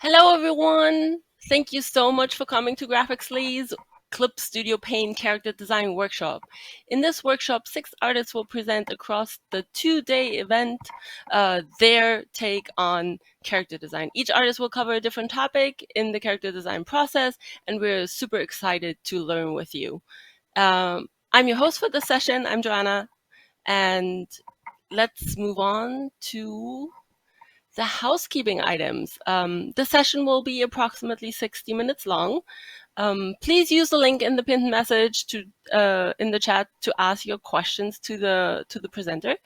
Hello, everyone. Thank you so much for coming to Graphics Lee's Clip Studio Paint Character Design Workshop. In this workshop, 6 artists will present across the 2-day event their take on character design. Each artist will cover a different topic in the character design process, and we're super excited to learn with you. I'm your host for this session. I'm Joanna, and let's move on to the housekeeping items. The session will be approximately 60 minutes long. Please use the link in the pinned message in the chat to ask your questions to the presenter.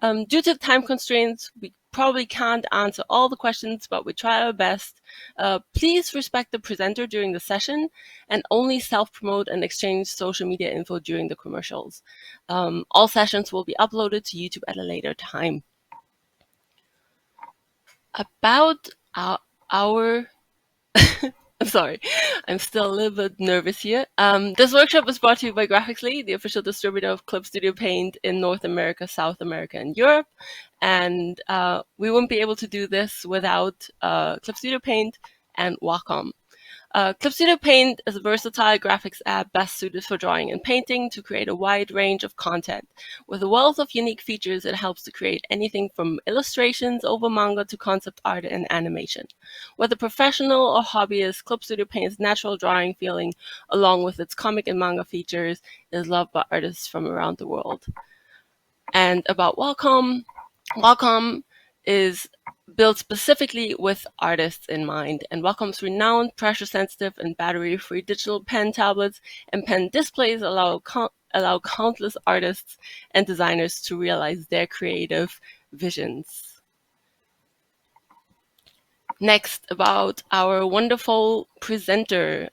Due to time constraints, we probably can't answer all the questions, but we try our best. Please respect the presenter during the session and only self-promote and exchange social media info during the commercials. All sessions will be uploaded to YouTube at a later time. About our I'm sorry, I'm still a little bit nervous here. This workshop is brought to you by Graphics Lee, the official distributor of Clip Studio Paint in North America, South America, and Europe. And we wouldn't be able to do this without Clip Studio Paint and Wacom. Clip Studio Paint is a versatile graphics app best suited for drawing and painting to create a wide range of content. With a wealth of unique features, it helps to create anything from illustrations over manga to concept art and animation. Whether professional or hobbyist, Clip Studio Paint's natural drawing feeling, along with its comic and manga features, is loved by artists from around the world. And about Wacom, Wacom is built specifically with artists in mind, and Wacom's renowned pressure-sensitive and battery-free digital pen tablets and pen displays allow countless artists and designers to realize their creative visions. Next, about our wonderful presenter.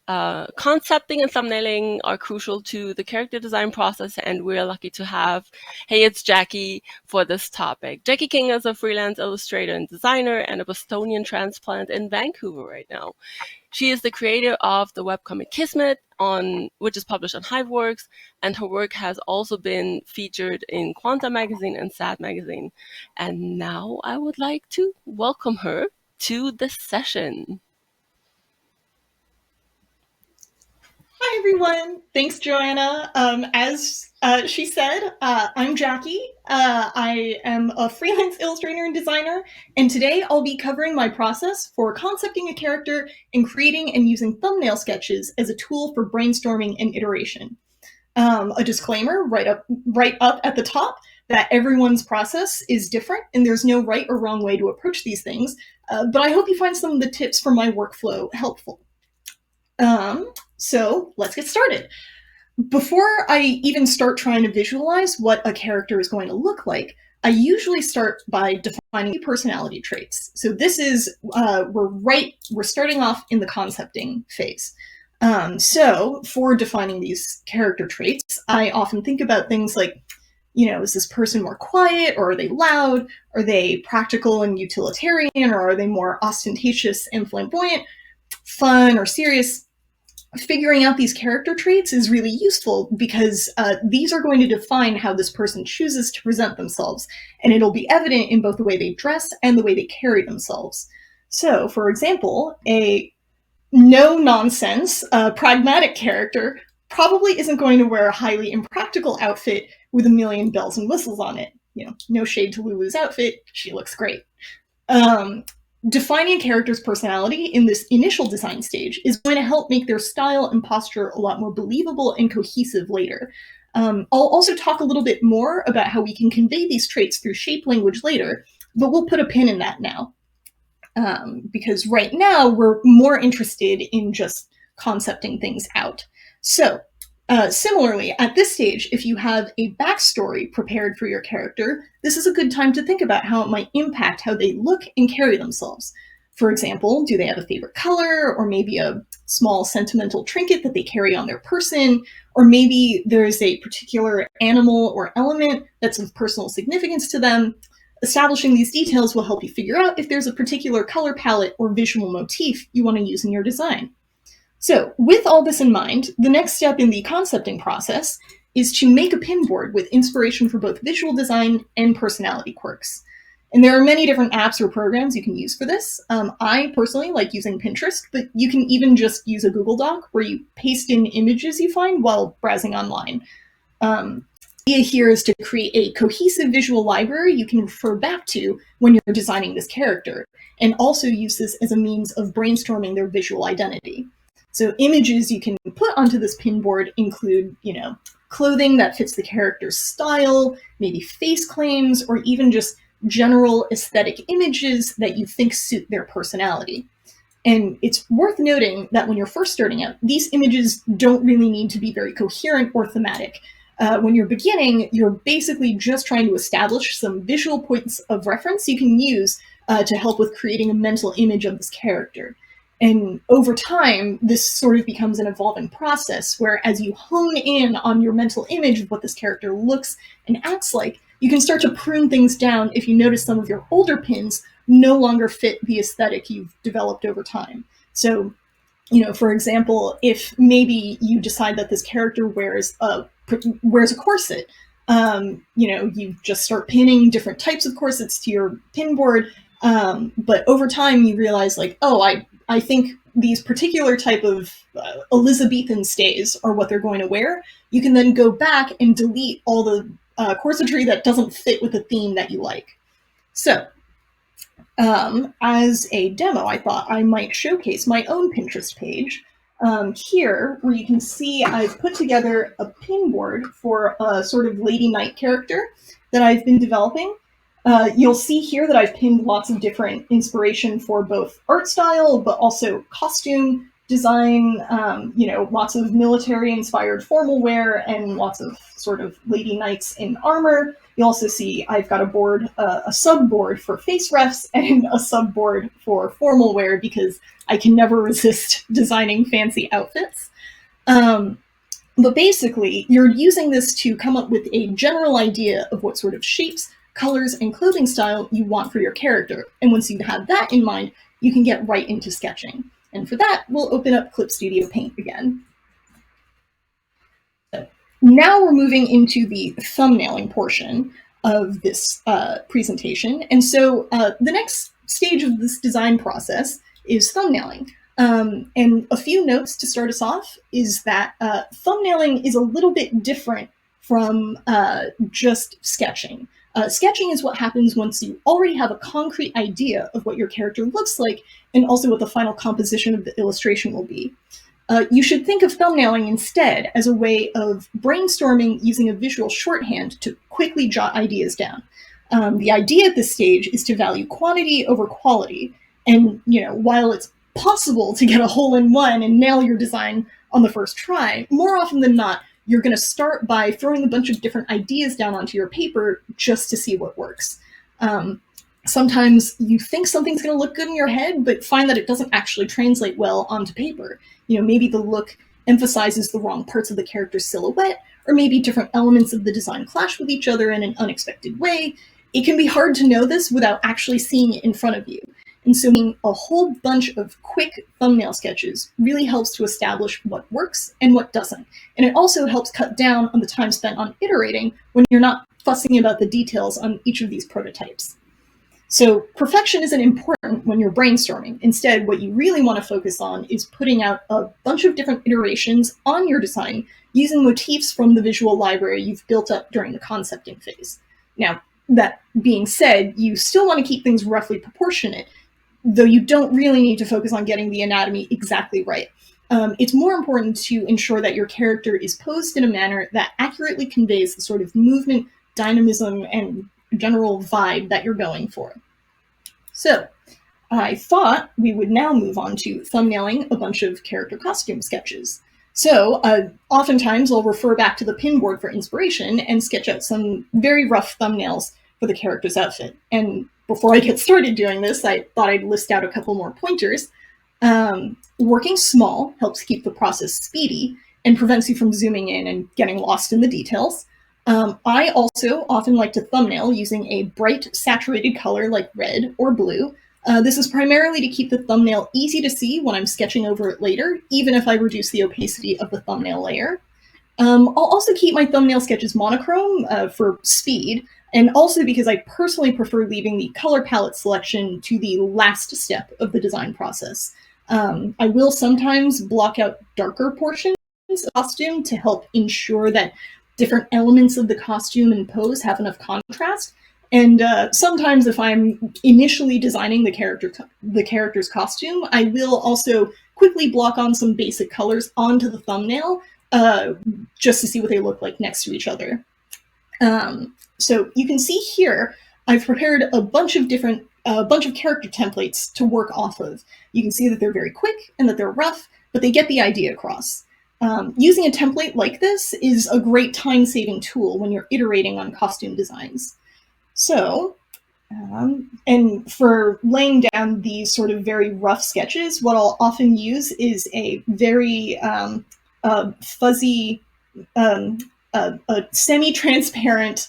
Concepting and thumbnailing are crucial to the character design process, and we're lucky to have HeyitsJaki for this topic. Jackie King is a freelance illustrator and designer and a Bostonian transplant in Vancouver right now. She is the creator of the webcomic Kismet, which is published on Hiveworks, and her work has also been featured in Quanta magazine and Sad magazine. And now I would like to welcome her to the session. Hi, everyone. Thanks, Joanna. As she said, I'm Jackie. I am a freelance illustrator and designer, and today I'll be covering my process for concepting a character and creating and using thumbnail sketches as a tool for brainstorming and iteration. A disclaimer right up at the top that everyone's process is different and there's no right or wrong way to approach these things, but I hope you find some of the tips from my workflow helpful. So let's get started. Before I even start trying to visualize what a character is going to look like, I usually start by defining personality traits. So this is, we're starting off in the concepting phase. So for defining these character traits, I often think about things like, is this person more quiet, or are they loud? Are they practical and utilitarian, or are they more ostentatious and flamboyant, fun or serious? Figuring out these character traits is really useful because these are going to define how this person chooses to present themselves, and it'll be evident in both the way they dress and the way they carry themselves. So, for example, a no-nonsense, pragmatic character probably isn't going to wear a highly impractical outfit with a million bells and whistles on it. No shade to Lulu's outfit, she looks great. Defining a character's personality in this initial design stage is going to help make their style and posture a lot more believable and cohesive later. I'll also talk a little bit more about how we can convey these traits through shape language later, but we'll put a pin in that now. Because right now we're more interested in just concepting things out. So, similarly, at this stage, if you have a backstory prepared for your character, this is a good time to think about how it might impact how they look and carry themselves. For example, do they have a favorite color, or maybe a small sentimental trinket that they carry on their person, or maybe there's a particular animal or element that's of personal significance to them. Establishing these details will help you figure out if there's a particular color palette or visual motif you want to use in your design. So, with all this in mind, the next step in the concepting process is to make a pinboard with inspiration for both visual design and personality quirks. And there are many different apps or programs you can use for this. I personally like using Pinterest, but you can even just use a Google Doc where you paste in images you find while browsing online. The idea here is to create a cohesive visual library you can refer back to when you're designing this character, and also use this as a means of brainstorming their visual identity. So images you can put onto this pinboard include, clothing that fits the character's style, maybe face claims, or even just general aesthetic images that you think suit their personality. And it's worth noting that when you're first starting out, these images don't really need to be very coherent or thematic. When you're beginning, you're basically just trying to establish some visual points of reference you can use to help with creating a mental image of this character. And over time, this sort of becomes an evolving process where as you hone in on your mental image of what this character looks and acts like, you can start to prune things down if you notice some of your older pins no longer fit the aesthetic you've developed over time. So, for example, if maybe you decide that this character wears a corset, you just start pinning different types of corsets to your pin board, but over time you realize I think these particular type of Elizabethan stays are what they're going to wear. You can then go back and delete all the corsetry that doesn't fit with the theme that you like. So, as a demo, I thought I might showcase my own Pinterest page. Here, where you can see I've put together a pin board for a sort of Lady Knight character that I've been developing. You'll see here that I've pinned lots of different inspiration for both art style, but also costume design, lots of military-inspired formal wear, and lots of sort of lady knights in armor. You also see I've got a sub-board for face refs and a sub-board for formal wear because I can never resist designing fancy outfits. But basically, you're using this to come up with a general idea of what sort of shapes, colors, and clothing style you want for your character. And once you have that in mind, you can get right into sketching. And for that, we'll open up Clip Studio Paint again. Now we're moving into the thumbnailing portion of this presentation. And so the next stage of this design process is thumbnailing. And a few notes to start us off is that thumbnailing is a little bit different from just sketching. Sketching is what happens once you already have a concrete idea of what your character looks like and also what the final composition of the illustration will be. You should think of thumbnailing instead as a way of brainstorming using a visual shorthand to quickly jot ideas down. The idea at this stage is to value quantity over quality. And while it's possible to get a hole-in-one and nail your design on the first try, more often than not, you're going to start by throwing a bunch of different ideas down onto your paper just to see what works. Sometimes you think something's going to look good in your head, but find that it doesn't actually translate well onto paper. Maybe the look emphasizes the wrong parts of the character's silhouette, or maybe different elements of the design clash with each other in an unexpected way. It can be hard to know this without actually seeing it in front of you. And so making a whole bunch of quick thumbnail sketches really helps to establish what works and what doesn't. And it also helps cut down on the time spent on iterating when you're not fussing about the details on each of these prototypes. So perfection isn't important when you're brainstorming. Instead, what you really want to focus on is putting out a bunch of different iterations on your design using motifs from the visual library you've built up during the concepting phase. Now, that being said, you still want to keep things roughly proportionate, though you don't really need to focus on getting the anatomy exactly right. It's more important to ensure that your character is posed in a manner that accurately conveys the sort of movement, dynamism, and general vibe that you're going for. So I thought we would now move on to thumbnailing a bunch of character costume sketches. So oftentimes I'll refer back to the pin board for inspiration and sketch out some very rough thumbnails for the character's outfit. And before I get started doing this, I thought I'd list out a couple more pointers. Working small helps keep the process speedy and prevents you from zooming in and getting lost in the details. I also often like to thumbnail using a bright saturated color like red or blue. This is primarily to keep the thumbnail easy to see when I'm sketching over it later, even if I reduce the opacity of the thumbnail layer. I'll also keep my thumbnail sketches monochrome for speed, and also because I personally prefer leaving the color palette selection to the last step of the design process. I will sometimes block out darker portions of the costume to help ensure that different elements of the costume and pose have enough contrast. And sometimes if I'm initially designing the character's costume, I will also quickly block on some basic colors onto the thumbnail just to see what they look like next to each other. So you can see here, I've prepared a bunch of character templates to work off of. You can see that they're very quick and that they're rough, but they get the idea across. Using a template like this is a great time-saving tool when you're iterating on costume designs. So, and for laying down these sort of very rough sketches, what I'll often use is a very fuzzy, a semi-transparent,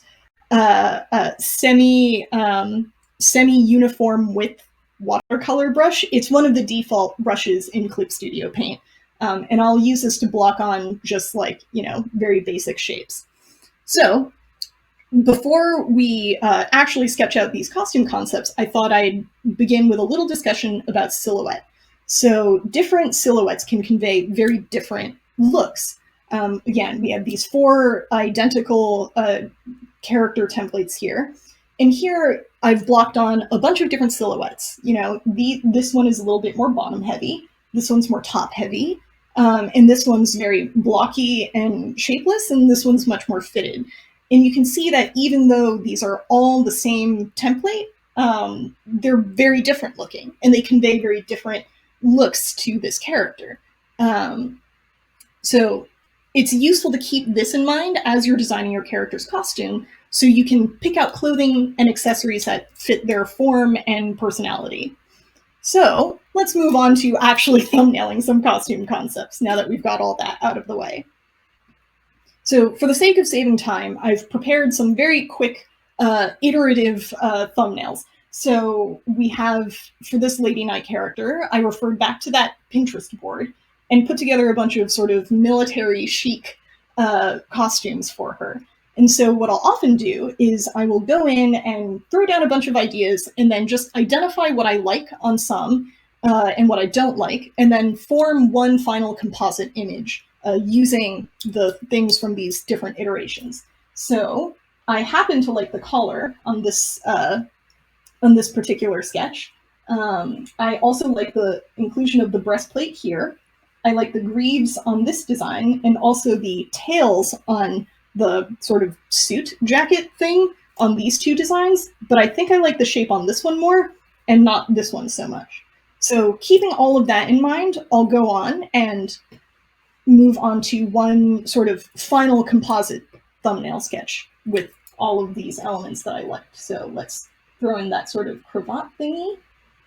semi-uniform width watercolor brush. It's one of the default brushes in Clip Studio Paint. And I'll use this to block on just like, very basic shapes. So before we actually sketch out these costume concepts, I thought I'd begin with a little discussion about silhouette. So different silhouettes can convey very different looks. Again, we have these 4 identical character templates here. And here I've blocked on a bunch of different silhouettes. This one is a little bit more bottom heavy. This one's more top heavy. And this one's very blocky and shapeless, and this one's much more fitted. And you can see that even though these are all the same template, they're very different looking, and they convey very different looks to this character. So it's useful to keep this in mind as you're designing your character's costume, so you can pick out clothing and accessories that fit their form and personality. So let's move on to actually thumbnailing some costume concepts now that we've got all that out of the way. So for the sake of saving time, I've prepared some very quick iterative thumbnails. So we have, for this Lady Knight character, I referred back to that Pinterest board and put together a bunch of sort of military chic costumes for her. And so what I'll often do is I will go in and throw down a bunch of ideas and then just identify what I like on some and what I don't like, and then form one final composite image using the things from these different iterations. So I happen to like the collar on this particular sketch. I also like the inclusion of the breastplate here. I like the greaves on this design, and also the tails on the sort of suit jacket thing on these 2 designs, but I think I like the shape on this one more and not this one so much. So keeping all of that in mind, I'll go on and move on to one sort of final composite thumbnail sketch with all of these elements that I liked. So let's throw in that sort of cravat thingy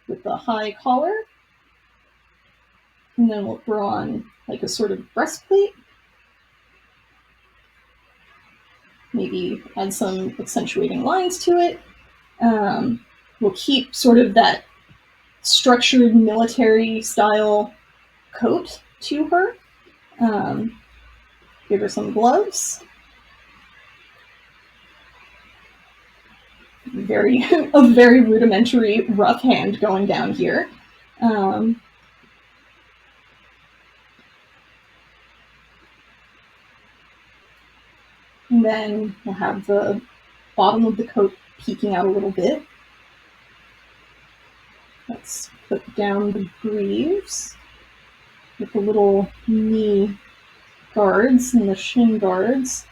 with the high collar. And then we'll throw on like a sort of breastplate. Maybe add some accentuating lines to it. We'll keep sort of that structured military style coat to her. Give her some gloves. A very rudimentary rough hand going down here. And then we'll have the bottom of the coat peeking out a little bit. Let's put down the greaves with the little knee guards and the shin guards.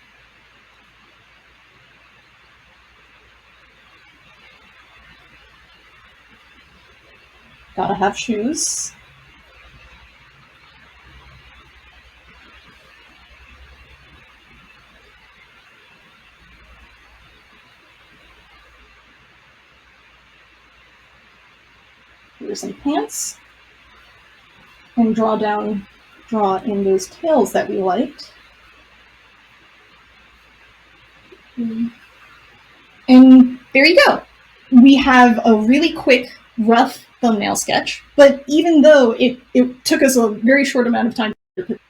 Gotta have shoes. Here's some pants, and draw in those tails that we liked. And there you go. We have a really quick, rough thumbnail sketch, but even though it took us a very short amount of time,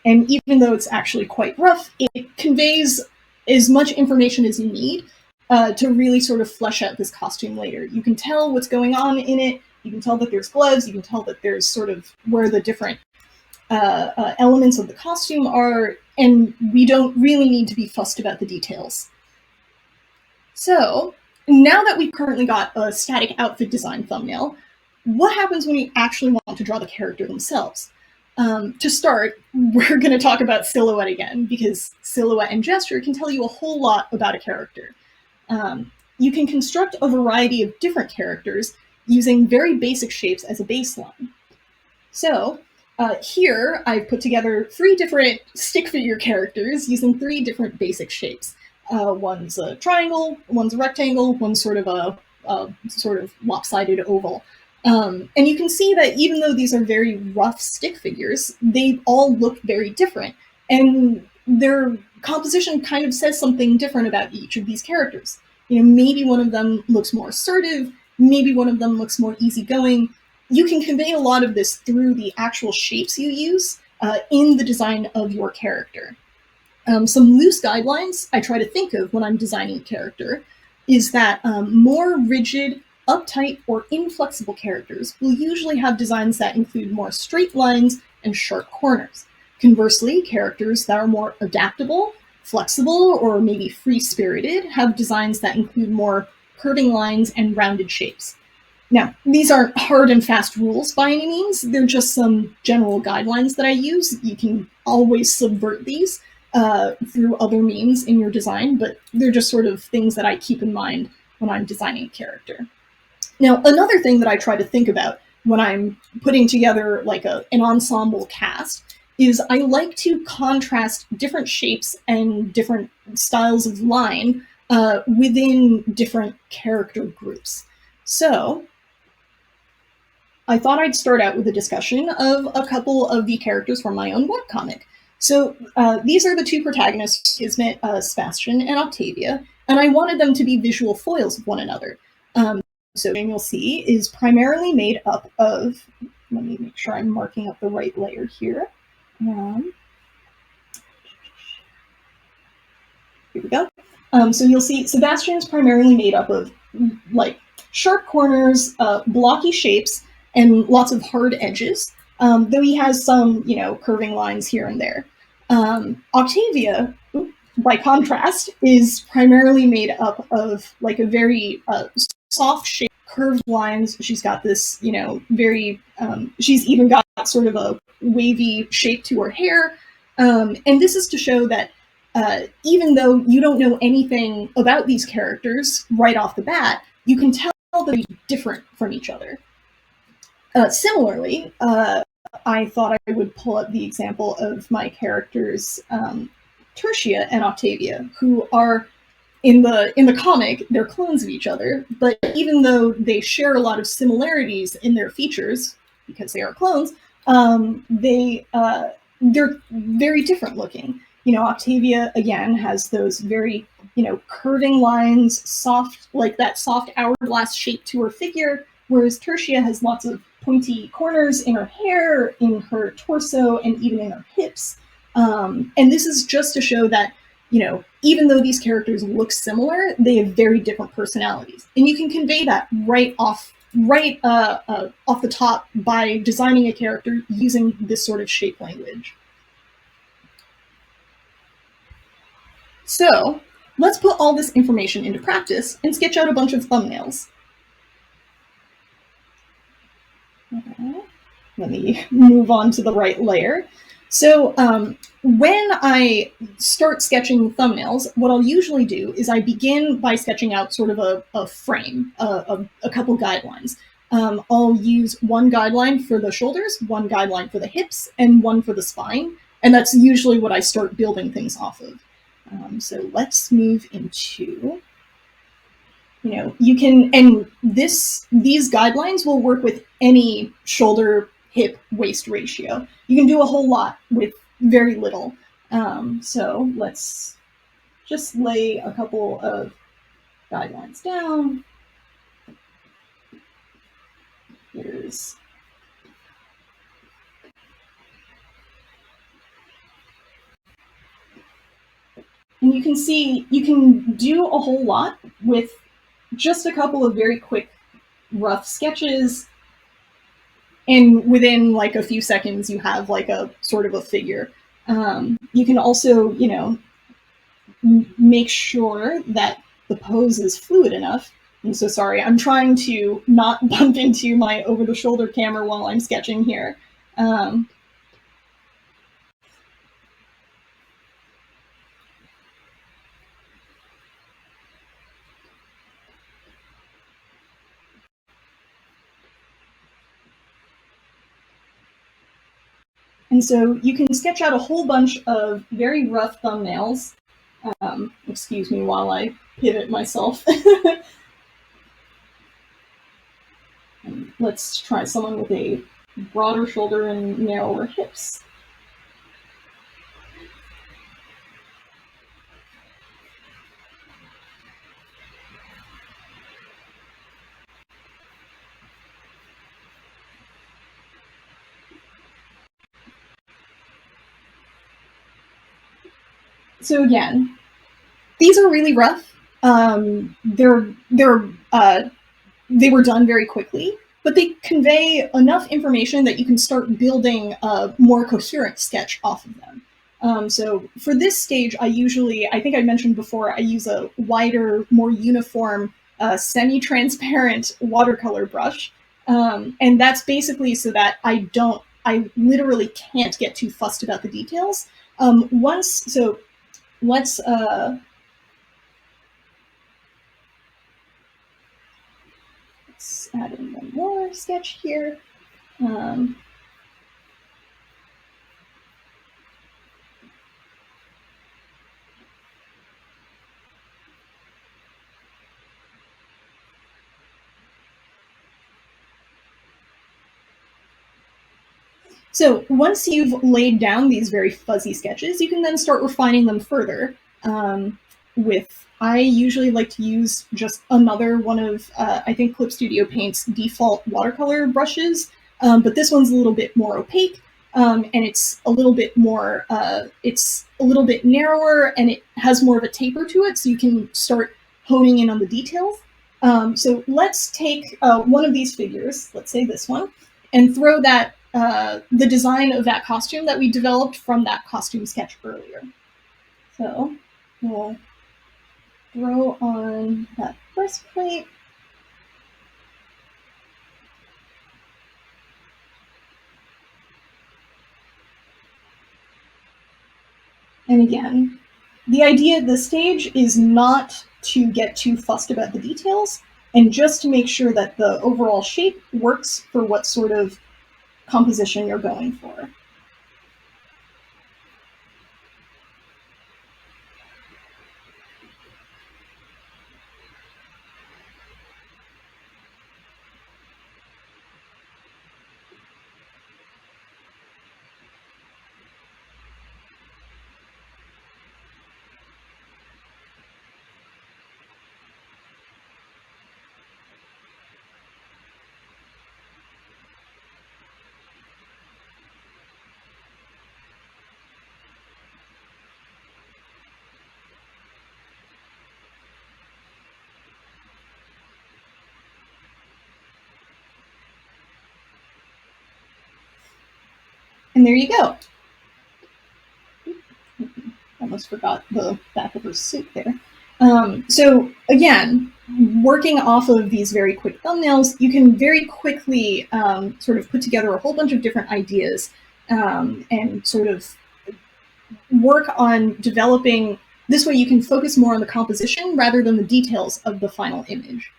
and even though it's actually quite rough, it conveys as much information as you need to really sort of flesh out this costume later. You can tell what's going on in it. You can tell that there's gloves. You can tell that there's sort of where the different elements of the costume are, and we don't really need to be fussed about the details. So now that we've currently got a static outfit design thumbnail, what happens when you actually want to draw the character themselves? To start, we're going to talk about silhouette again, because silhouette and gesture can tell you a whole lot about a character. You can construct a variety of different characters using very basic shapes as a baseline. So here I've put together 3 different stick figure characters using 3 different basic shapes. One's a triangle, one's a rectangle, one's sort of a sort of lopsided oval. And you can see that even though these are very rough stick figures, they all look very different. And their composition kind of says something different about each of these characters. You know, maybe one of them looks more assertive, maybe one of them looks more easygoing. You can convey a lot of this through the actual shapes you use in the design of your character. Some loose guidelines I try to think of when I'm designing a character is that more rigid, uptight, or inflexible characters will usually have designs that include more straight lines and sharp corners. Conversely, characters that are more adaptable, flexible, or maybe free-spirited have designs that include more curving lines and rounded shapes. Now, these aren't hard and fast rules by any means. They're just some general guidelines that I use. You can always subvert these through other means in your design, but they're just sort of things that I keep in mind when I'm designing a character. Now, another thing that I try to think about when I'm putting together like an ensemble cast is I like to contrast different shapes and different styles of line within different character groups. So I thought I'd start out with a discussion of a couple of the characters from my own webcomic. So these are the 2 protagonists, Kismet, Sebastian and Octavia, and I wanted them to be visual foils of one another. So you'll see is primarily made up of, let me make sure I'm marking up the right layer here. Here we go. So you'll see Sebastian is primarily made up of like sharp corners, blocky shapes, and lots of hard edges, though he has some, you know, curving lines here and there. Octavia, by contrast, is primarily made up of like a very soft shape, curved lines. She's got this, you know, very, she's even got sort of a wavy shape to her hair. And this is to show that even though you don't know anything about these characters right off the bat, you can tell that they're different from each other. Similarly, I thought I would pull up the example of my characters, Tertia and Octavia, who are in the comic, they're clones of each other, but even though they share a lot of similarities in their features, because they are clones, they're very different looking. You know, Octavia, again, has those very, you know, curving lines, soft, like that soft hourglass shape to her figure, whereas Tertia has lots of pointy corners in her hair, in her torso, and even in her hips. And this is just to show that, you know, even though these characters look similar, they have very different personalities. And you can convey that right off the top by designing a character using this sort of shape language. So let's put all this information into practice and sketch out a bunch of thumbnails. Okay. Let me move on to the right layer. So when I start sketching thumbnails, what I'll usually do is I begin by sketching out sort of a frame, a couple guidelines. I'll use one guideline for the shoulders, one guideline for the hips, and one for the spine. And that's usually what I start building things off of. So let's move into, you know, you can, and these guidelines will work with any shoulder, hip, waist ratio. You can do a whole lot with very little. So let's just lay a couple of guidelines down. Here's And you can see you can do a whole lot with just a couple of very quick, rough sketches. And within like a few seconds, you have like a sort of a figure. You can also, make sure that the pose is fluid enough. I'm so sorry. I'm trying to not bump into my over-the-shoulder camera while I'm sketching here. And so you can sketch out a whole bunch of very rough thumbnails. Excuse me while I pivot myself. Let's try someone with a broader shoulder and narrower hips. So again, these are really rough. They were done very quickly, but they convey enough information that you can start building a more coherent sketch off of them. So for this stage, I think I mentioned before, I use a wider, more uniform, semi-transparent watercolor brush. And that's basically so that I literally can't get too fussed about the details. Let's add in one more sketch here. So once you've laid down these very fuzzy sketches, you can then start refining them further. I usually like to use just another one of, I think, Clip Studio Paint's default watercolor brushes, but this one's a little bit more opaque, and it's a little bit more, it's a little bit narrower, and it has more of a taper to it, so you can start honing in on the details. So let's take one of these figures, let's say this one, and throw that the design of that costume that we developed from that costume sketch earlier. So we'll throw on that breastplate. And again, the idea at this stage is not to get too fussed about the details, and just to make sure that the overall shape works for what sort of composition you're going for. And there you go. Almost forgot the back of her suit there. So again, working off of these very quick thumbnails, you can very quickly sort of put together a whole bunch of different ideas and sort of work on developing. This way you can focus more on the composition rather than the details of the final image.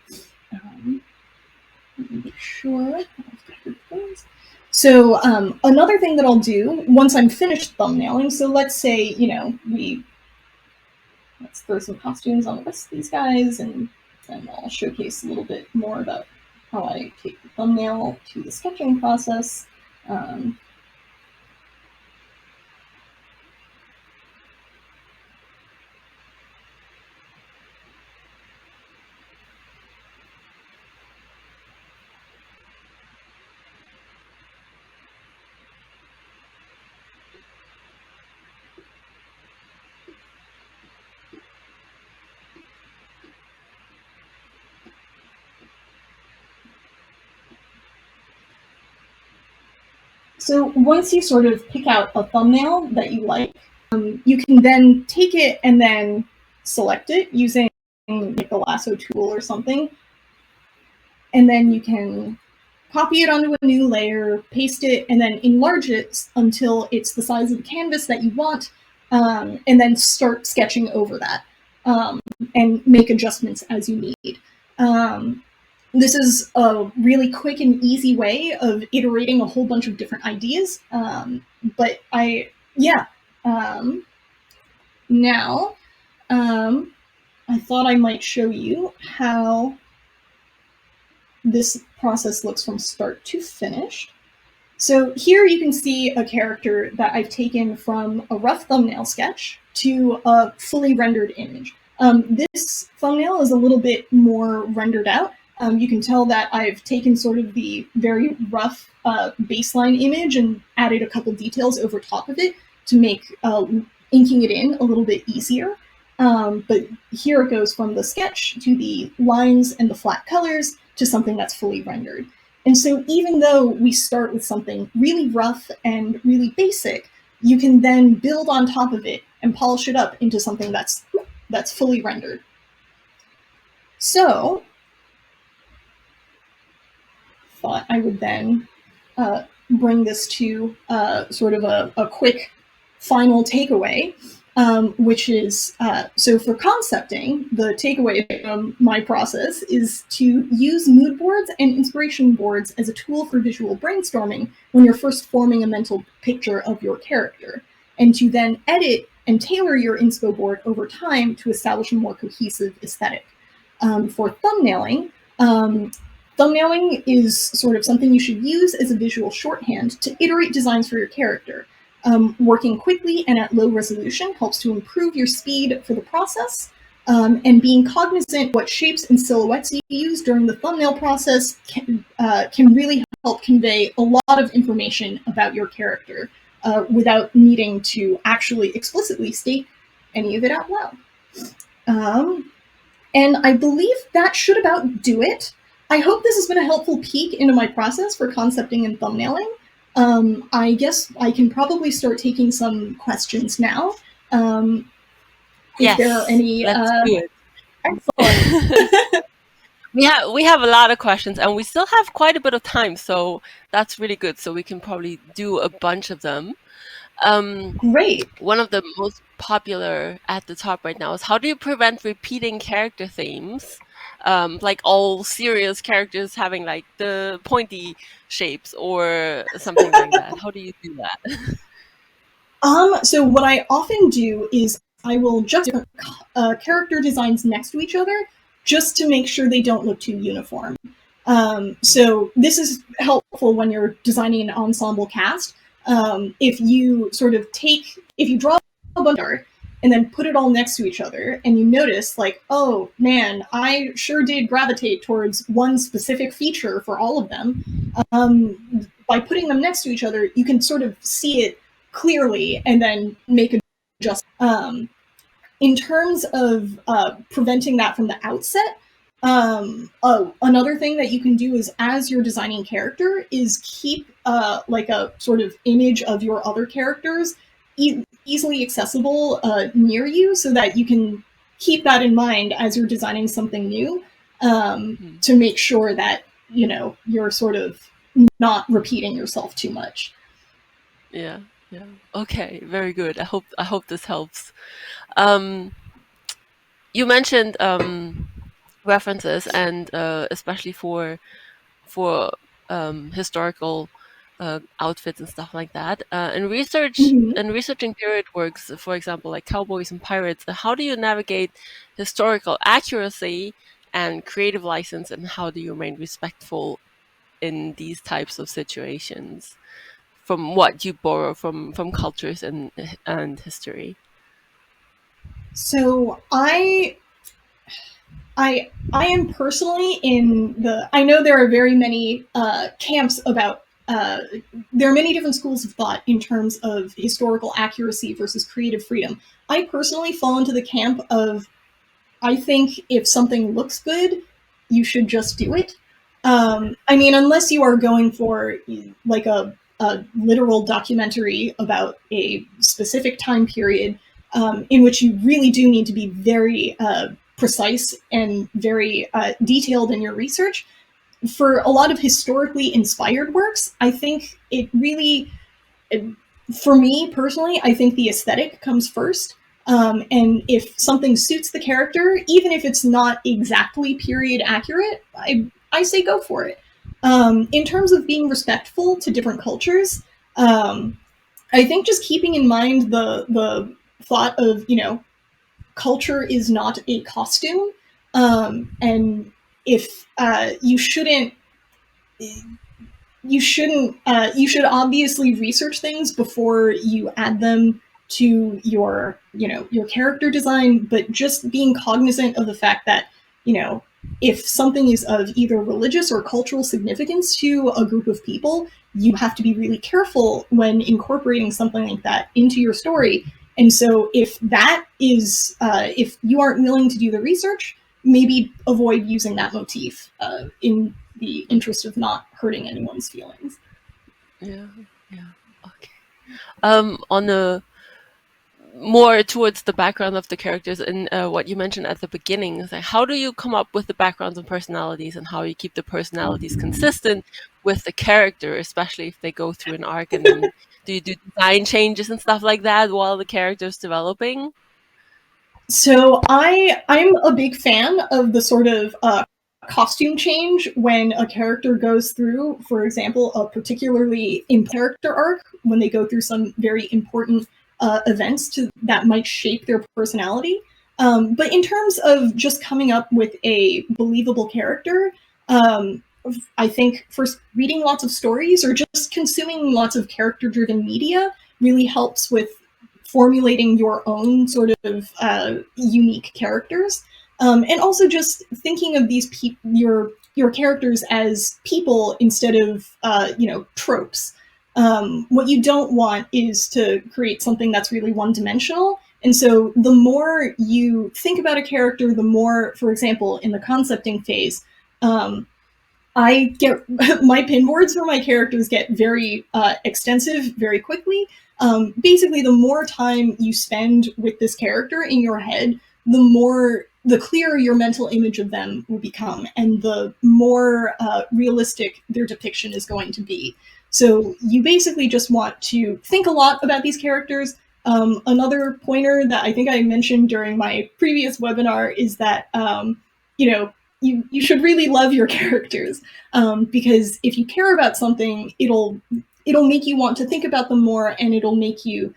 Let me make sure I've got good things. So another thing that I'll do once I'm finished thumbnailing, so let's say, let's throw some costumes on the rest of these guys, and then I'll showcase a little bit more about how I take the thumbnail to the sketching process. So once you sort of pick out a thumbnail that you like, you can then take it and then select it using like the lasso tool or something. And then you can copy it onto a new layer, paste it, and then enlarge it until it's the size of the canvas that you want, and then start sketching over that, and make adjustments as you need. This is a really quick and easy way of iterating a whole bunch of different ideas. But now, I thought I might show you how this process looks from start to finish. So here you can see a character that I've taken from a rough thumbnail sketch to a fully rendered image. This thumbnail is a little bit more rendered out. You can tell that I've taken sort of the very rough baseline image and added a couple details over top of it to make inking it in a little bit easier. But here it goes from the sketch to the lines and the flat colors to something that's fully rendered. And so even though we start with something really rough and really basic, you can then build on top of it and polish it up into something that's fully rendered. So thought I would then bring this to sort of a quick final takeaway, which is, so for concepting, the takeaway from my process is to use mood boards and inspiration boards as a tool for visual brainstorming when you're first forming a mental picture of your character, and to then edit and tailor your inspo board over time to establish a more cohesive aesthetic. For thumbnailing, thumbnailing is sort of something you should use as a visual shorthand to iterate designs for your character. Working quickly and at low resolution helps to improve your speed for the process, and being cognizant what shapes and silhouettes you use during the thumbnail process can really help convey a lot of information about your character without needing to actually explicitly state any of it out loud. And I believe that should about do it. I hope this has been a helpful peek into my process for concepting and thumbnailing. I guess I can probably start taking some questions now. If there are any. Let's do it. Excellent. We have a lot of questions, and we still have quite a bit of time, so that's really good. So we can probably do a bunch of them. Great. One of the most popular at the top right now is, how do you prevent repeating character themes? Like all serious characters having like the pointy shapes or something like that. How do you do that? So what I often do is I will just different character designs next to each other just to make sure they don't look too uniform. So this is helpful when you're designing an ensemble cast. If you draw a bunch of art and then put it all next to each other, and you notice like, oh man, I sure did gravitate towards one specific feature for all of them. By putting them next to each other, you can sort of see it clearly and then make adjustments. In terms of preventing that from the outset, another thing that you can do is, as you're designing character, is keep like a sort of image of your other characters easily accessible near you, so that you can keep that in mind as you're designing something new, to make sure that you're sort of not repeating yourself too much. Yeah. Okay, very good. I hope this helps. You mentioned references, and especially for historical outfits and stuff like that. In researching period works, for example, like cowboys and pirates, how do you navigate historical accuracy and creative license, and how do you remain respectful in these types of situations from what you borrow from cultures and history? So I am personally I know there are very many camps about, there are many different schools of thought in terms of historical accuracy versus creative freedom. I personally fall into the camp of, I think if something looks good, you should just do it. I mean, unless you are going for like a a literal documentary about a specific time period, in which you really do need to be very precise and very detailed in your research. For a lot of historically inspired works, I think it really, for me personally, I think the aesthetic comes first. And if something suits the character, even if it's not exactly period accurate, I say go for it. In terms of being respectful to different cultures, I think just keeping in mind the thought of, culture is not a costume, and if you should obviously research things before you add them to your character design, but just being cognizant of the fact that, if something is of either religious or cultural significance to a group of people, you have to be really careful when incorporating something like that into your story. And so if you aren't willing to do the research, maybe avoid using that motif in the interest of not hurting anyone's feelings. Yeah. Yeah. Okay. On a more towards the background of the characters and what you mentioned at the beginning, is like, how do you come up with the backgrounds and personalities, and how you keep the personalities consistent with the character, especially if they go through an arc? And then do you do design changes and stuff like that while the character's developing? So I'm a big fan of the sort of costume change when a character goes through, for example, a particularly in character arc, when they go through some very important events that might shape their personality. But in terms of just coming up with a believable character, um, I think first reading lots of stories or just consuming lots of character-driven media really helps with formulating your own sort of unique characters, and also just thinking of your characters as people instead of tropes. What you don't want is to create something that's really one-dimensional. And so the more you think about a character, the more, for example, in the concepting phase, I get my pinboards for my characters get very extensive very quickly. Basically, the more time you spend with this character in your head, the clearer your mental image of them will become, and the more realistic their depiction is going to be. So you basically just want to think a lot about these characters. Another pointer that I think I mentioned during my previous webinar is that you should really love your characters, because if you care about something, it'll make you want to think about them more, and it'll make you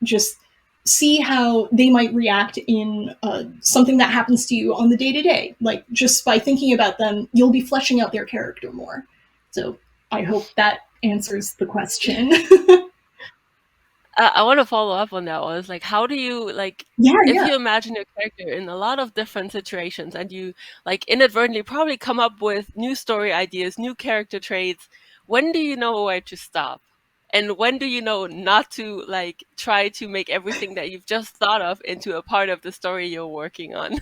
just see how they might react in something that happens to you on the day-to-day. Like, just by thinking about them, you'll be fleshing out their character more. So I hope that answers the question. I want to follow up on that one. It's like, how do you, like, Yeah, if yeah. you imagine your character in a lot of different situations and you like inadvertently probably come up with new story ideas, new character traits, when do you know where to stop? And when do you know not to like try to make everything that you've just thought of into a part of the story you're working on?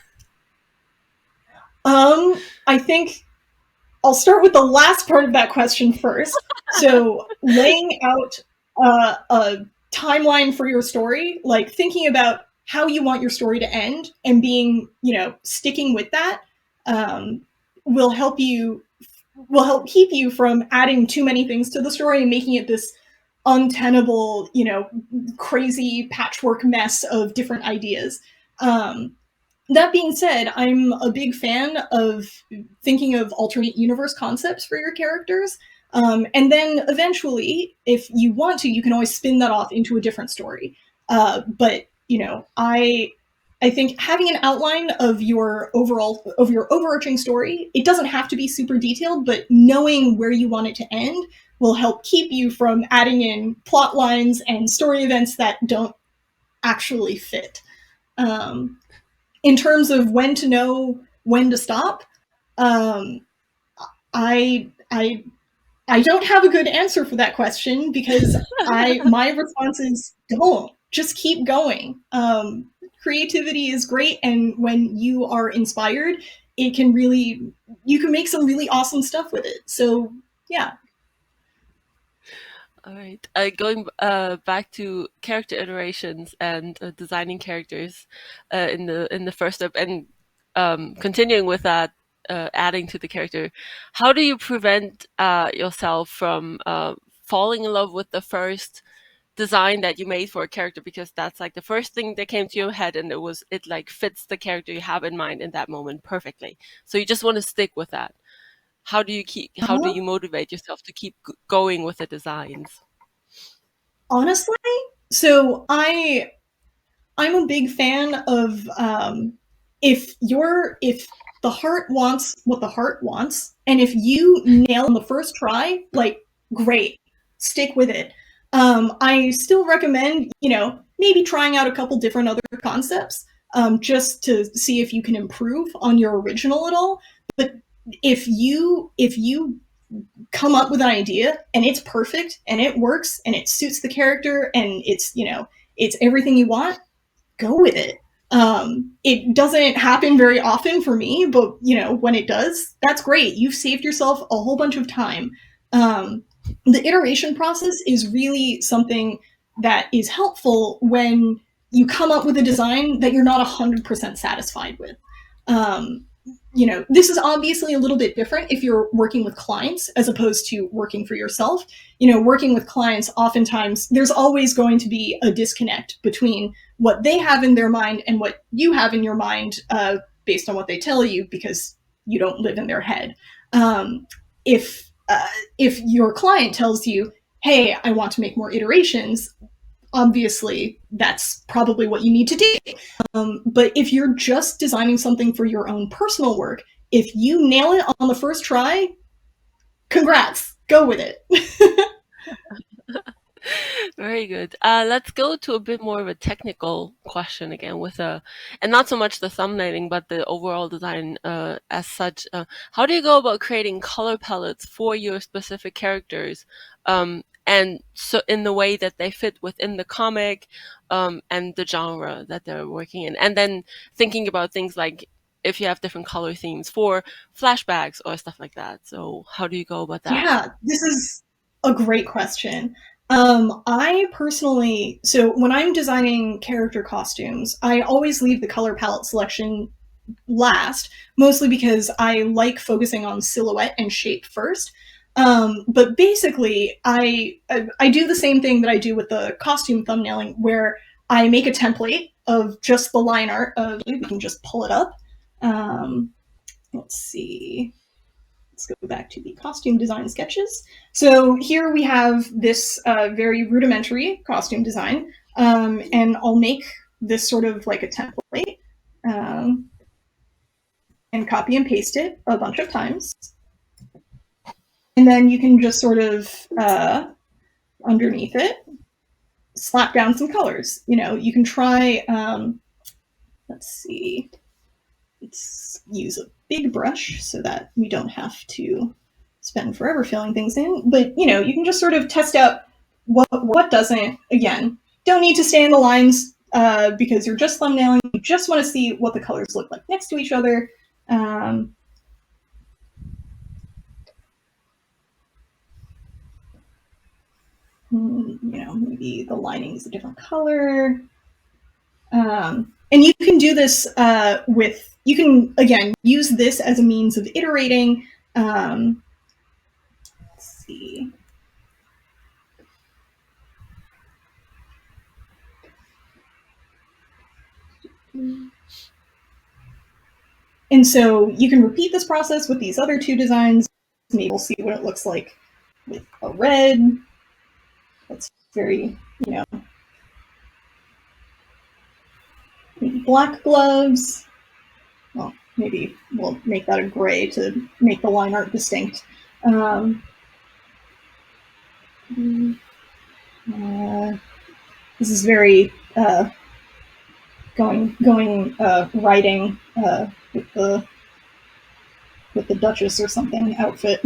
I think I'll start with the last part of that question first. So, laying out a timeline for your story, like thinking about how you want your story to end and being, sticking with that, um, will help keep you from adding too many things to the story and making it this untenable, crazy patchwork mess of different ideas. Um, that being said, I'm a big fan of thinking of alternate universe concepts for your characters. And then eventually, if you want to, you can always spin that off into a different story. But I think having an outline of your overarching story, it doesn't have to be super detailed, but knowing where you want it to end will help keep you from adding in plot lines and story events that don't actually fit. Um, in terms of when to know when to stop, um, I I I don't have a good answer for that question, because my response is don't, just keep going. Creativity is great, and when you are inspired, you can make some really awesome stuff with it. So yeah. All right. Going back to character iterations and designing characters in the first step, and continuing with that, adding to the character. How do you prevent yourself from falling in love with the first design that you made for a character, because that's like the first thing that came to your head, and it like fits the character you have in mind in that moment perfectly. So you just want to stick with that. How do Uh, you motivate yourself to keep going with the designs? Honestly, so I'm a big fan of if the heart wants what the heart wants, and if you nail it on the first try, like great, stick with it. I still recommend, maybe trying out a couple different other concepts, just to see if you can improve on your original at all. But if you come up with an idea and it's perfect and it works and it suits the character and it's everything you want, go with it. It doesn't happen very often for me, but when it does, that's great. You've saved yourself a whole bunch of time. The iteration process is really something that is helpful when you come up with a design that you're not 100% satisfied with. Um, this is obviously a little bit different if you're working with clients as opposed to working for yourself. Working with clients, oftentimes there's always going to be a disconnect between what they have in their mind and what you have in your mind, based on what they tell you, because you don't live in their head. If your client tells you, "Hey, I want to make more iterations," obviously that's probably what you need to do. But if you're just designing something for your own personal work, if you nail it on the first try, congrats, go with it. Very good. Let's go to a bit more of a technical question again, and not so much the thumbnailing, but the overall design as such. How do you go about creating color palettes for your specific characters, and so in the way that they fit within the comic, and the genre that they're working in, and then thinking about things like if you have different color themes for flashbacks or stuff like that. So how do you go about that? Yeah, this is a great question. I personally, so when I'm designing character costumes, I always leave the color palette selection last, mostly because I like focusing on silhouette and shape first. But basically, I do the same thing that I do with the costume thumbnailing, where I make a template of just the line art. We can just pull it up. Let's see. Let's go back to the costume design sketches. So here we have this very rudimentary costume design, and I'll make this sort of like a template, um, and copy and paste it a bunch of times. And then you can just sort of, underneath it, slap down some colors. You can try, let's see, let's use a big brush so that we don't have to spend forever filling things in. But you can just sort of test out what doesn't. Again, don't need to stay in the lines, because you're just thumbnailing. You just want to see what the colors look like next to each other. Maybe the lining is a different color. And you can do this you can, again, use this as a means of iterating. Let's see. And so you can repeat this process with these other two designs. Maybe we'll see what it looks like with a red. That's very, black gloves. Well, maybe we'll make that a gray to make the line art distinct. This is very riding with the Duchess or something outfit.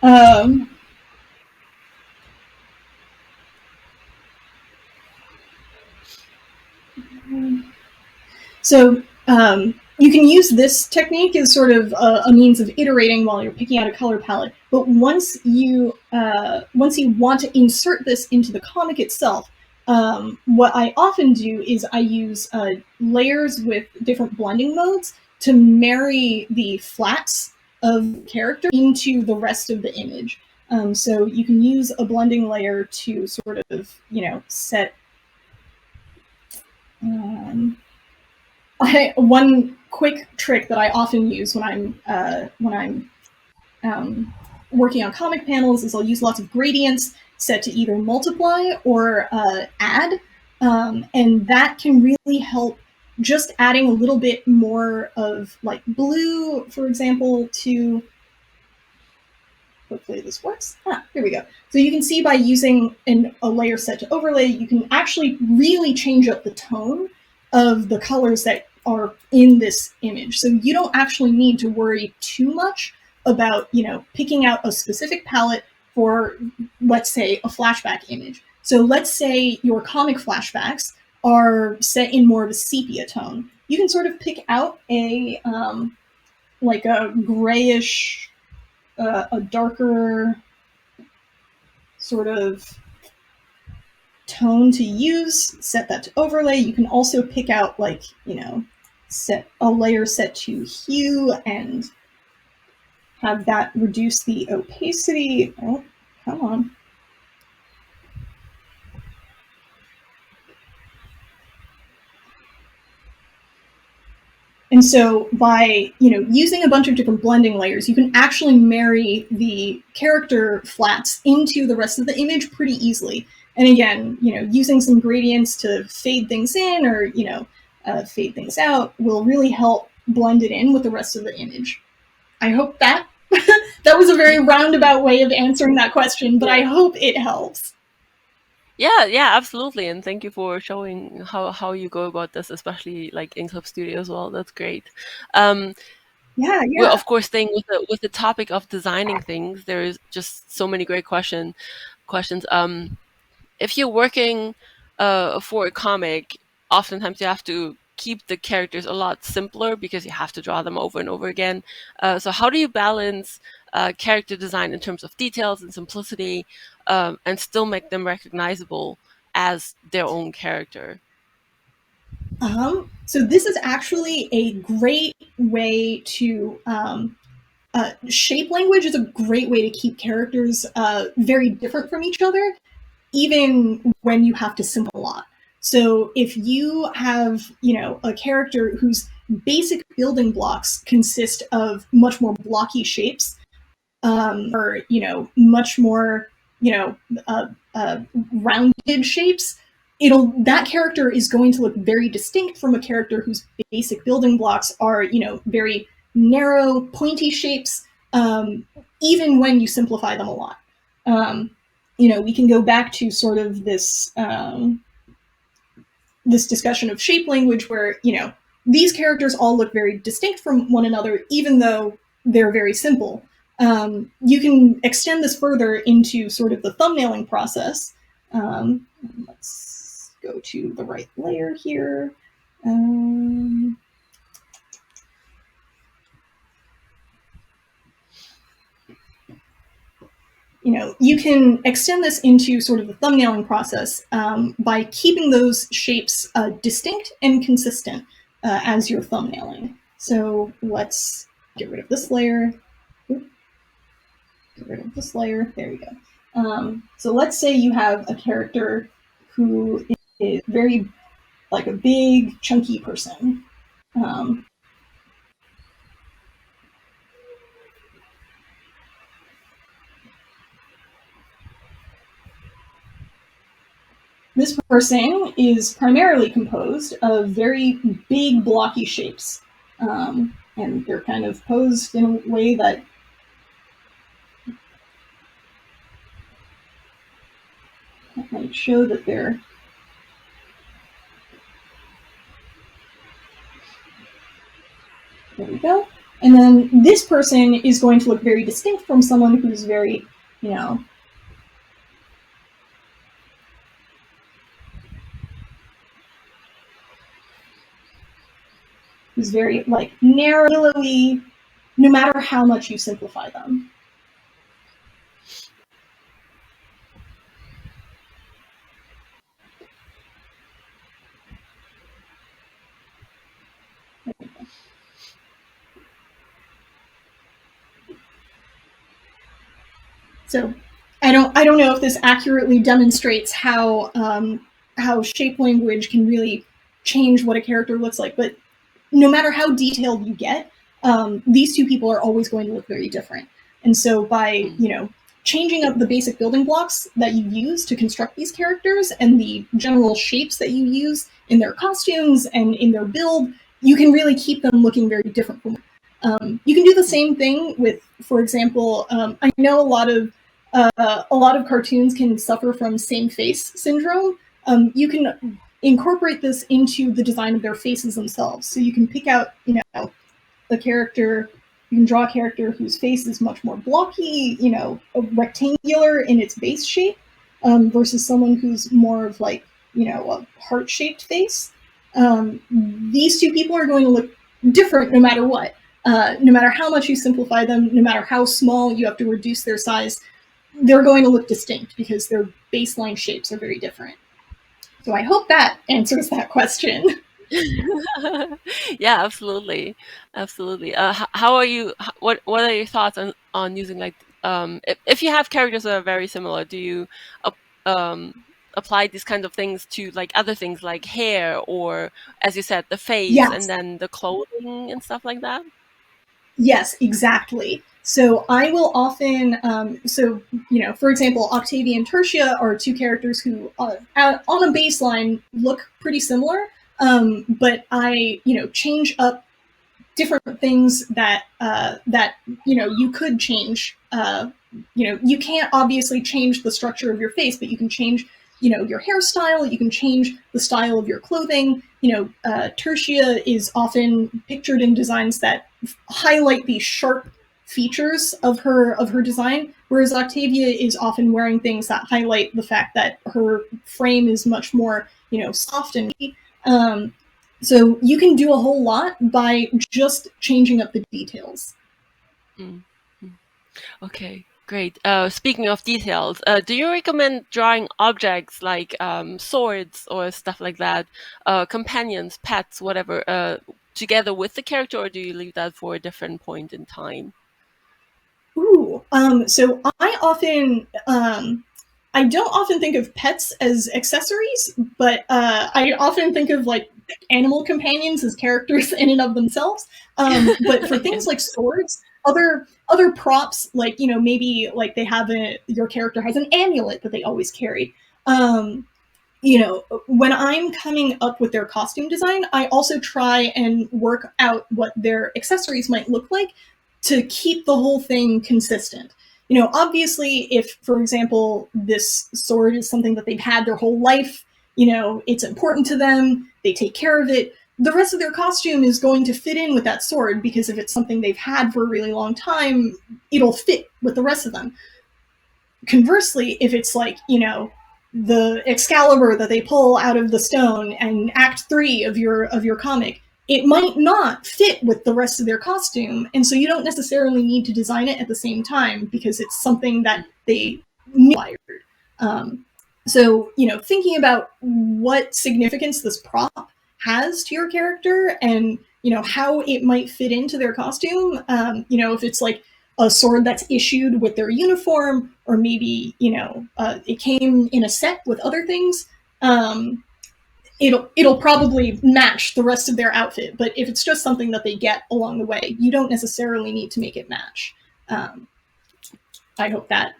um, so you can use this technique as sort of a means of iterating while you're picking out a color palette. But once you want to insert this into the comic itself, what I often do is I use layers with different blending modes to marry the flats of character into the rest of the image. So you can use a blending layer to sort of, set. One quick trick that I often use when I'm working on comic panels is I'll use lots of gradients set to either multiply or add, and that can really help. Just adding a little bit more of like blue, for example, to hopefully this works. Here we go. So you can see by using a layer set to overlay, you can actually really change up the tone of the colors that are in this image. So you don't actually need to worry too much about, picking out a specific palette for, let's say, a flashback image. So let's say your comic flashbacks are set in more of a sepia tone. You can sort of pick out a like a grayish, a darker sort of tone to use, set that to overlay. You can also pick out set a layer set to hue and have that reduce the opacity. Oh, come on. And so by using a bunch of different blending layers, you can actually marry the character flats into the rest of the image pretty easily. And again, using some gradients to fade things in or fade things out will really help blend it in with the rest of the image. I hope that that was a very roundabout way of answering that question, but I hope it helps. Yeah, absolutely. And thank you for showing how you go about this, especially like in Clip Studio as well. That's great. Yeah. Well, of course, staying with the topic of designing things, there's just so many great questions. If you're working for a comic, oftentimes you have to keep the characters a lot simpler because you have to draw them over and over again. So how do you balance character design in terms of details and simplicity, and still make them recognizable as their own character? So this is actually a great way to shape language is a great way to keep characters very different from each other, even when you have to symbol a lot. So if you have, a character whose basic building blocks consist of much more blocky shapes, or much more rounded shapes, that character is going to look very distinct from a character whose basic building blocks are very narrow, pointy shapes, even when you simplify them a lot. We can go back to sort of this this discussion of shape language where these characters all look very distinct from one another, even though they're very simple. You can extend this further into sort of the thumbnailing process. Let's go to the right layer here. You can extend this into sort of the thumbnailing process by keeping those shapes distinct and consistent as you're thumbnailing. So let's get rid of this layer. Get rid of this layer. There we go. So let's say you have a character who is very like a big, chunky person. This person is primarily composed of very big, blocky shapes. And they're kind of posed in a way that might show that they're there we go. And then this person is going to look very distinct from someone who's very, who's very like narrowly, no matter how much you simplify them. So I don't know if this accurately demonstrates how shape language can really change what a character looks like, but no matter how detailed you get, these two people are always going to look very different. And so by changing up the basic building blocks that you use to construct these characters and the general shapes that you use in their costumes and in their build, you can really keep them looking very different from. You can do the same thing with, for example, I know a lot of cartoons can suffer from same face syndrome. You can incorporate this into the design of their faces themselves. So you can pick out, a character, you can draw a character whose face is much more blocky, rectangular in its base shape, versus someone who's more of like, a heart-shaped face. These two people are going to look different no matter what. No matter how much you simplify them, no matter how small you have to reduce their size, they're going to look distinct because their baseline shapes are very different. So I hope that answers that question. Yeah, absolutely, absolutely. How are you? What are your thoughts on using like if you have characters that are very similar, do you apply these kinds of things to like other things like hair or, as you said, the face and Yes. then the clothing and stuff like that? Yes, exactly. So I will often, for example, Octavia and Tertia are two characters who, on a baseline, look pretty similar, but I, change up different things that you could change. You can't obviously change the structure of your face, but you can change your hairstyle. You can change the style of your clothing. Tertia is often pictured in designs that highlight the sharp features of her design, whereas Octavia is often wearing things that highlight the fact that her frame is much more soft and so you can do a whole lot by just changing up the details. Mm. Mm. Okay, great. Speaking of details, do you recommend drawing objects like swords or stuff like that, companions, pets, whatever, together with the character, or do you leave that for a different point in time? Ooh, so I don't often think of pets as accessories, but I often think of like animal companions as characters in and of themselves. But for Yeah. things like swords, other props, like maybe like your character has an amulet that they always carry. When I'm coming up with their costume design, I also try and work out what their accessories might look like to keep the whole thing consistent. Obviously, if, for example, this sword is something that they've had their whole life, it's important to them, they take care of it, the rest of their costume is going to fit in with that sword because if it's something they've had for a really long time, it'll fit with the rest of them. Conversely, if it's like, the Excalibur that they pull out of the stone in Act 3 of your comic, it might not fit with the rest of their costume, and so you don't necessarily need to design it at the same time because it's something that they acquired. So, thinking about what significance this prop has to your character and, how it might fit into their costume, if it's like a sword that's issued with their uniform, or maybe, it came in a set with other things, it'll probably match the rest of their outfit. But if it's just something that they get along the way, you don't necessarily need to make it match. I hope that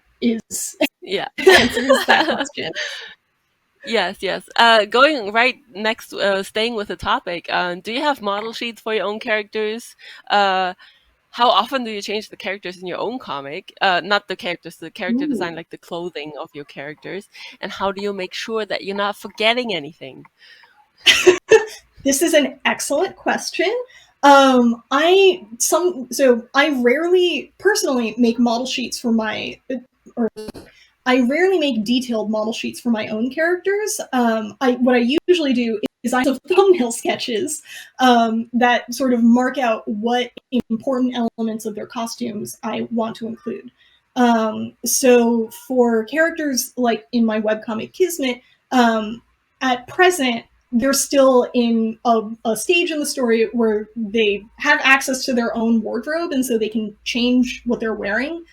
Yeah. answers that question. Yes, yes. Going right next, staying with the topic, do you have model sheets for your own characters? How often do you change the characters in your own comic? Not the characters, the character design, Ooh. like the clothing of your characters. And how do you make sure that you're not forgetting anything? This is an excellent question. I rarely personally make model sheets for my, or I rarely make detailed model sheets for my own characters. What I usually do design of thumbnail sketches that sort of mark out what important elements of their costumes I want to include. So for characters like in my webcomic Kismet, at present, they're still in a stage in the story where they have access to their own wardrobe, and so they can change what they're wearing.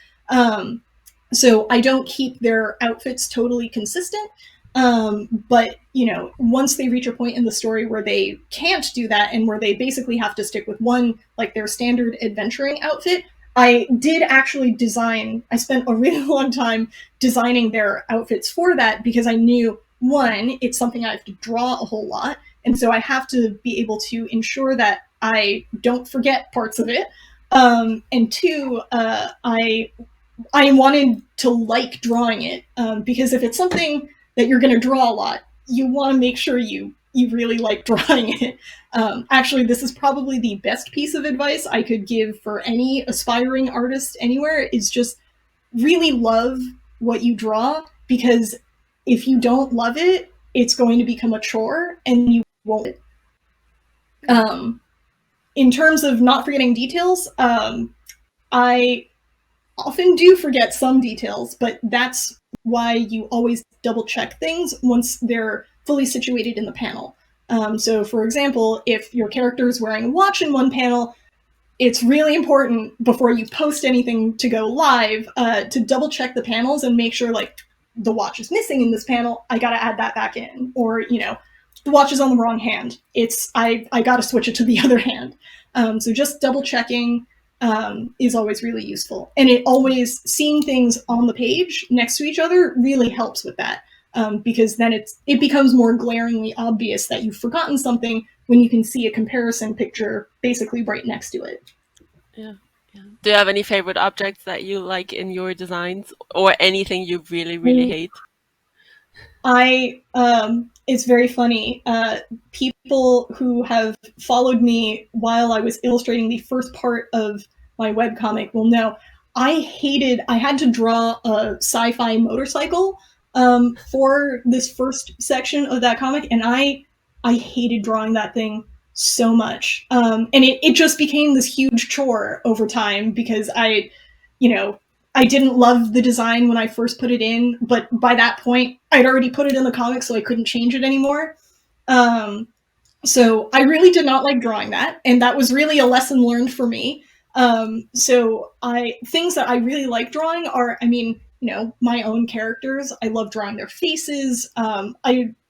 So I don't keep their outfits totally consistent. But, you know, once they reach a point in the story where they can't do that and where they basically have to stick with one, like their standard adventuring outfit, I did actually design, I spent a really long time designing their outfits for that because I knew, one, it's something I have to draw a whole lot. And so I have to be able to ensure that I don't forget parts of it. And two, I wanted to like drawing it because if it's something that you're going to draw a lot, you want to make sure you really like drawing it. Actually, this is probably the best piece of advice I could give for any aspiring artist anywhere, is just really love what you draw, because if you don't love it, it's going to become a chore and you won't. In terms of not forgetting details, I often do forget some details, but that's why you always double check things once they're fully situated in the panel. So for example, if your character is wearing a watch in one panel, it's really important before you post anything to go live to double check the panels and make sure, like, the watch is missing in this panel, I gotta add that back in. Or, you know, the watch is on the wrong hand, I gotta switch it to the other hand. So just double checking is always really useful. And it always, seeing things on the page next to each other really helps with that. Because then it becomes more glaringly obvious that you've forgotten something when you can see a comparison picture basically right next to it. Yeah. Do you have any favorite objects that you like in your designs, or anything you really, really hate? It's very funny. People who have followed me while I was illustrating the first part of my webcomic will know I had to draw a sci-fi motorcycle for this first section of that comic, and I hated drawing that thing so much. And it just became this huge chore over time because I didn't love the design when I first put it in, but by that point, I'd already put it in the comic, so I couldn't change it anymore. So I really did not like drawing that, and that was really a lesson learned for me. So things that I really like drawing are, my own characters. I love drawing their faces.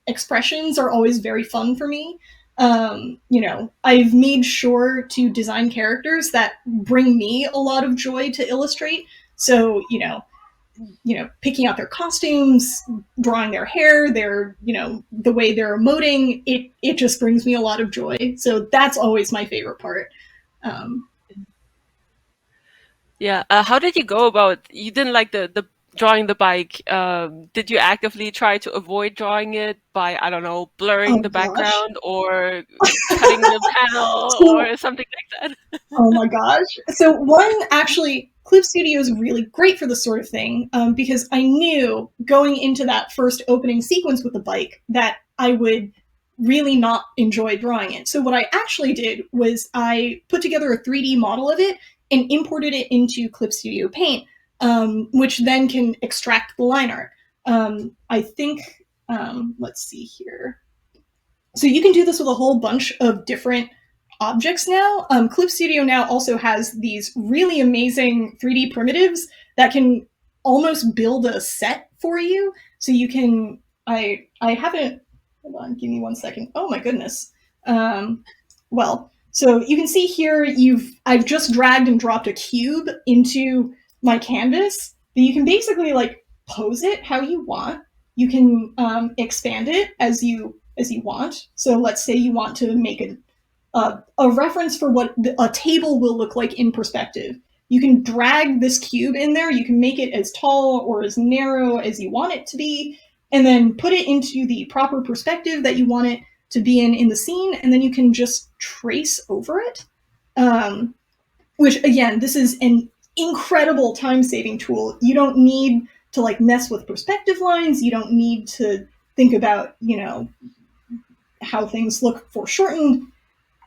Expressions are always very fun for me. I've made sure to design characters that bring me a lot of joy to illustrate. So, picking out their costumes, drawing their hair, the way they're emoting, it just brings me a lot of joy. So that's always my favorite part. Yeah. How did you go about, you didn't like the drawing the bike. Did you actively try to avoid drawing it by, I don't know, blurring the background or cutting the panel or something like that? Oh my gosh. So one, actually, Clip Studio is really great for this sort of thing because I knew going into that first opening sequence with the bike that I would really not enjoy drawing it. So what I actually did was I put together a 3D model of it and imported it into Clip Studio Paint, which then can extract the line art. I think, let's see here. So you can do this with a whole bunch of different objects now. Clip Studio now also has these really amazing 3D primitives that can almost build a set for you. So you can, I haven't, hold on, give me 1 second. Oh my goodness. So you can see here, I've just dragged and dropped a cube into my canvas, but you can basically like pose it how you want. You can expand it as you want. So let's say you want to make a reference for what a table will look like in perspective. You can drag this cube in there. You can make it as tall or as narrow as you want it to be, and then put it into the proper perspective that you want it to be in the scene, and then you can just trace over it. Which, again, this is an incredible time-saving tool. You don't need to like mess with perspective lines. You don't need to think about, how things look foreshortened,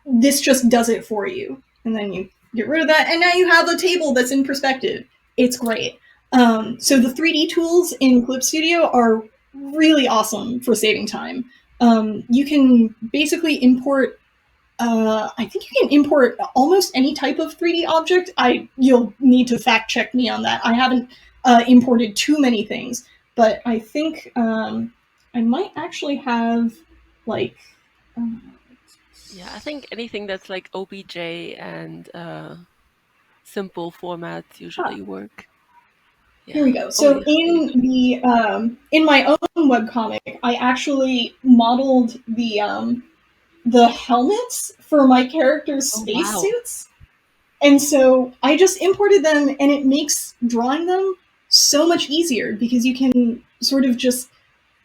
this just does it for you. And then you get rid of that, and now you have a table that's in perspective. It's great. So the 3D tools in Clip Studio are really awesome for saving time. You can basically import I think you can import almost any type of 3D object. You'll need to fact check me on that. I haven't imported too many things, but I think I might actually have like. Yeah, I think anything that's like OBJ and simple formats Ah, usually work. here we Yeah. go. Oh So yeah. There you go. in my own webcomic, I actually modeled the helmets for my characters' Oh wow. spacesuits. And so I just imported them, and it makes drawing them so much easier because you can sort of just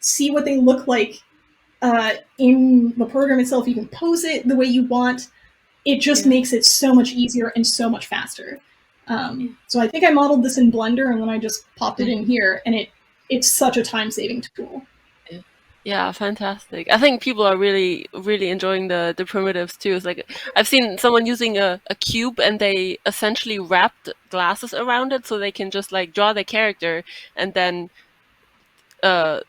see what they look like in the program itself. You can pose it the way you want. It just Yeah. makes it so much easier and so much faster. Yeah. So I think I modeled this in Blender, and then I just popped it in Mhm. here, and it's such a time saving tool. Yeah. Yeah, fantastic. I think people are really, really enjoying the primitives too. It's like I've seen someone using a cube and they essentially wrapped glasses around it so they can just like draw the character and then uh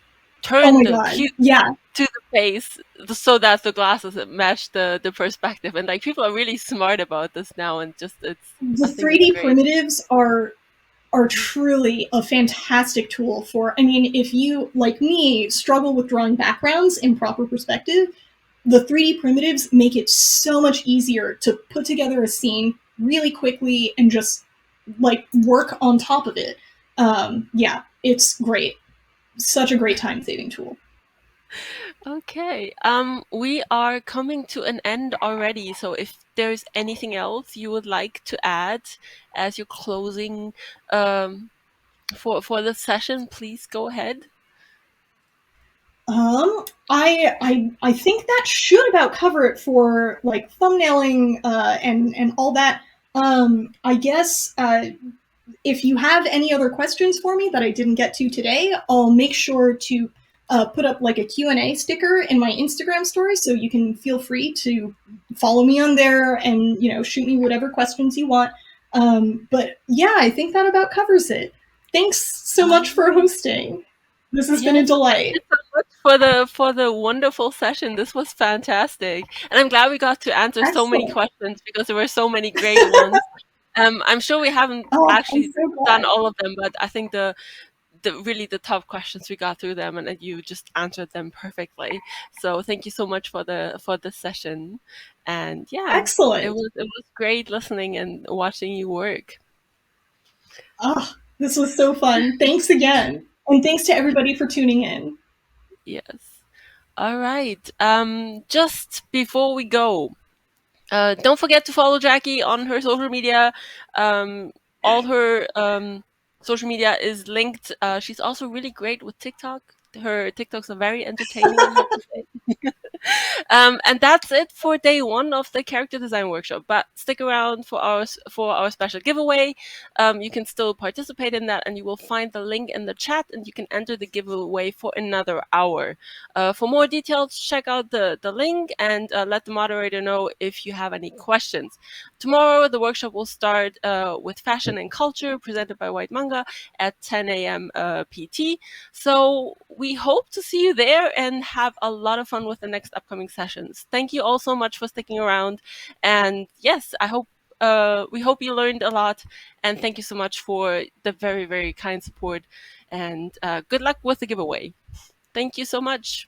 Oh turn my the god, cube yeah, to the face so that the glasses match the perspective. And like people are really smart about this now and just it's the I think it's 3D great. primitives are truly a fantastic tool for. I mean, if you, like me, struggle with drawing backgrounds in proper perspective, the 3D primitives make it so much easier to put together a scene really quickly and just like work on top of it. Yeah, it's great. Such a great time saving tool. Okay. We are coming to an end already. So if there's anything else you would like to add as you're closing um for the session, please go ahead. I think that should about cover it for like thumbnailing and all that. I guess if you have any other questions for me that I didn't get to today, I'll make sure to put up like a Q&A sticker in my Instagram story, so you can feel free to follow me on there and shoot me whatever questions you want. But yeah, I think that about covers it. Thanks so All much for right. hosting. This has been a Yes, thank you delight. so much for the wonderful session. This was fantastic. And I'm glad we got to answer so many Excellent. questions because there were so many great ones. I'm sure we haven't Oh, I'm actually so done glad. all of them, but I think the really the top questions we got through them and you just answered them perfectly. So thank you so much for the session. And yeah, Excellent. it was great listening and watching you work. Ah, this was so fun. Thanks again. And thanks to everybody for tuning in. Yes. All right. Just before we go, don't forget to follow Jackie on her social media. Um, all her social media is linked. She's also really great with TikTok. Her TikToks are very entertaining, I have to say. And that's it for day one of the character design workshop. But stick around for our special giveaway. You can still participate in that, and you will find the link in the chat, and you can enter the giveaway for another hour. For more details, check out the link and let the moderator know if you have any questions. Tomorrow, the workshop will start with fashion and culture presented by White Manga at 10 a.m. PT. So we hope to see you there and have a lot of fun with the next upcoming sessions. Thank you all so much for sticking around. And yes, we hope you learned a lot. And thank you so much for the very, very kind support. And good luck with the giveaway. Thank you so much.